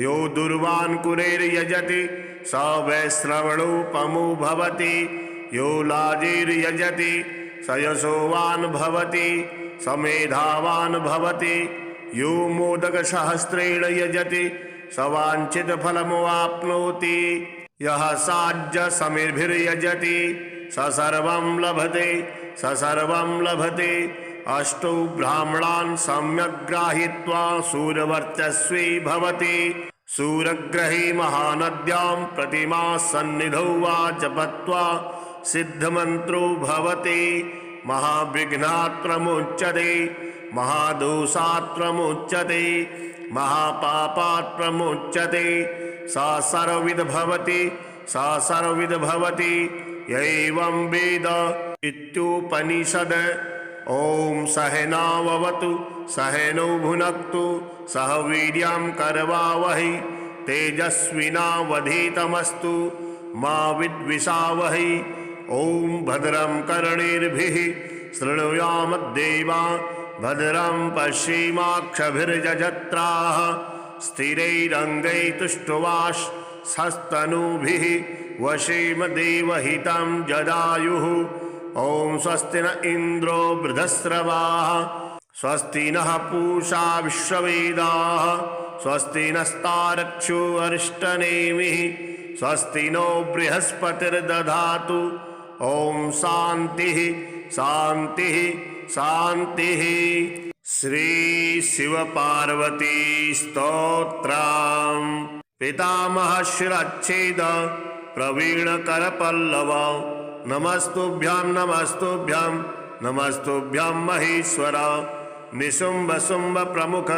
यो दुर्वान् कुरेर्यजति स वैश्रवणोपमो भवति यो लाजिर्यजति स यशोवान् भवति स मेधावान् भवति यो मोदकसहस्रेण यजति स वाञ्छितफलमवाप्नोति यः साज्य समिर्भिर्यजति स सर्वं लभते स सर्वं लभते अष्टौ ब्राह्मणान् सम्यक् गृहीत्वा सूरवर्चस्वी भवति सूरग्रही महानद्यां प्रतिमा सन्निधौ वा जपत्वा सिद्धमन्त्रो भवति महाविघ्नात् प्रमुच्यते महादोषात् प्रमुच्यते महापापात् प्रमुच्यते सा सर्वविद भवति सा सर्वविद भवति यैवं वेद इत्युपनिषद ओम सहनाववतु सहनौ भुनक्तु सह वीर्यं करवावहै तेजस्विनावधीतमस्तु मा विद्विषावहै ओम भद्रं कर्णेभिः शृणुयाम देवा भद्रं पश्येमाक्षभिर्यजत्राः स्थिरैरङ्गैस्तुष्ट्वांस्तनूभिः वशेम देवहितं जदायुः ओम स्वस्ति न इंद्रो वृधस्रवाः स्वस्ति नः पूषा विश्ववेदाः स्वस्ति नस्तारक्षो अरिष्टनेमिः स्वस्ति नो बृहस्पतिर्दधातु ओम शांति शांति शांति। श्री शिव पार्वती स्तोत्रम्। पितामह शिरच्छेद प्रवीण कर पल्लव। नमस्तुभ्यां नमस्तुभ्यां नमस्तुभ्यां महेश्वर। निशुंभ शुंभ प्रमुख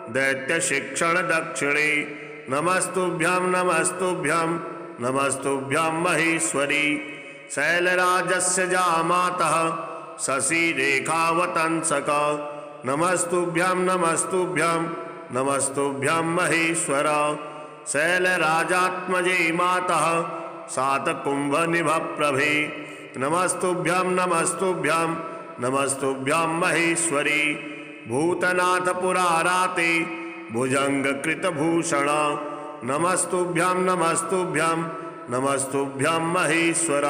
दैत्य शिक्षण दक्षिणे। नमस्तुभ्यां नमस्तुभ्यां नमस्तुभ्यां महेश्वरी। शैलराजस्य जामातः शशि रेखावतंसक। नमस्तुभ्यां नमस्तुभ्यां नमस्तुभ्यां महेश्वर। शैलराजात्मजे मातः सातकुंभ निभप्रभे। नमस्तुभ्यां नमस्तुभ्यां नमस्तुभ्यां महेश्वरी। भूतनाथ पुराराते भुजंग कृत भूषण। नमस्तुभ्यां नमस्तुभ्यां नमस्तुभ्यां महेश्वर।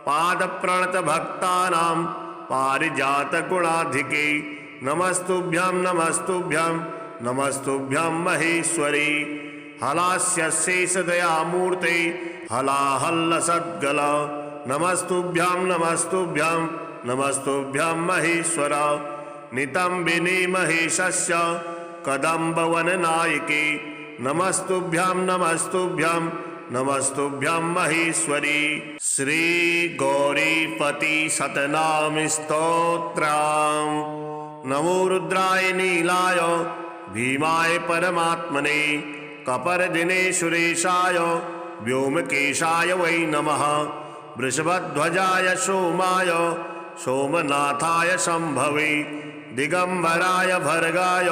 पाद प्रणत भक्तानां पारिजात गुणाधिके। नमस्तुभ्यां नमस्तुभ्यां नमस्तुभ्यां महेश्वरी। हलास्य शेष दयामूर्ते हलाहल्ल सद्गल। नमस्तुभ्यां नमस्तुभ्यां नमस्तुभ्यां महेश्वर। नितंबिनी महेशस्य कदम्बवन नायके। नमस्तुभ्यां नमस्तुभ्यां नमस्तुभ्यां महेश्वरी। श्री गौरीपति सतनाम स्तोत्रम्। नमो रुद्राय नीलाय भीमाय परमात्मने। कपर्दिने सुरेशाय व्योमकेशाय वै नमः। वृषभध्वजाय सोमाय सोमनाथाय शंभवे। दिगंबराय भर्गाय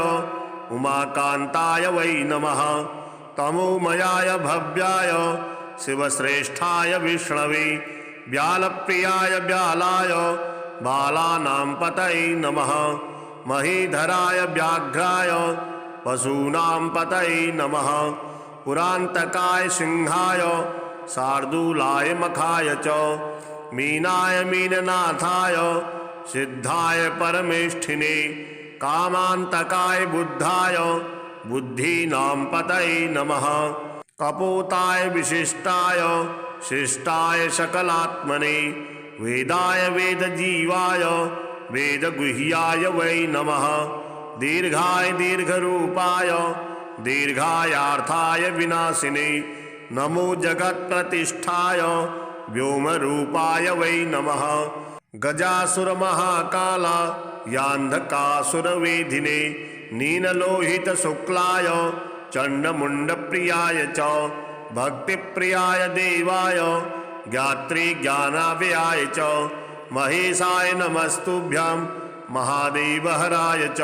उमाकांताय वै नमः। तमोमयाय भव्याय शिवश्रेष्ठाय विष्णवे। व्यालप्रियाय व्यालाय बालानां पतये नमः। महीधराय व्याघ्राय पशूनां पतये नमः। पुरांतकाय सिंहाय शार्दूलाय मखाय च। मीनाय मीननाथाय सिद्धाय परमेष्ठिने। कामांतकाय बुद्धाय बुद्धीनां पतये नमः। कपोताय विशिष्टाय शिष्टाय सकलात्मने। वेदाय वेदजीवाय वेदगुह्याय वै नमः। दीर्घाय दीर्घरूपाय दीर्घायार्थाय विनाशिने। नमो जगत्प्रतिष्ठाय व्योमरूपाय वै नमः। गजासुर महाकाल यान्धकासुरवेधिने। नीललोहित शुक्लाय चण्डमुण्डप्रियाय च। भक्तिप्रियाय देवाय ज्ञात्री ज्ञानाव्ययाय च। महेशाय नमस्तुभ्यां महादेवहराय च।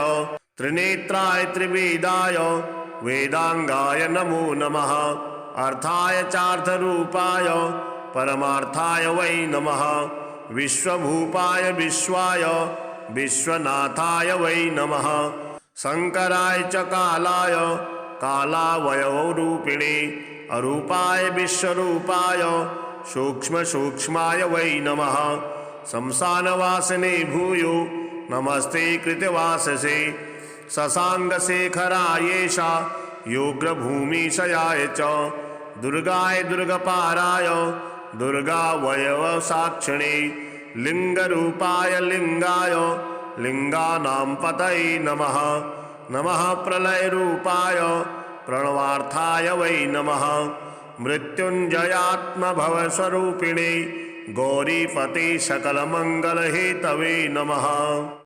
त्रिनेत्राय त्रिवेदाय वेदांगाय नमो नमः। अर्थाय चार्थरूपाय परमार्थाय वै नमः। विश्वभूपाय विश्वाय विश्वनाथाय वै नमः। शंकराय च कालाय कालावयवरूपिणे। अरूपाय विश्वरूपाय सूक्ष्म सूक्ष्माय वै नमः। शमशानवासिने भूयो नमस्ते कृतवाससे। शशांकशेखरायेषा योग्रभूमिशयाय च। दुर्गाय दुर्गपाराय दुर्गावयवसाक्षिणे। लिंगरूपाय लिंगाय लिंगानां पतये नमः। नमः प्रलयरूपाय प्रणवार्थाय वै नमः। मृत्युंजयात्मभवस्वरूपिणे गौरीपते सकलमंगलहेतवे नमः।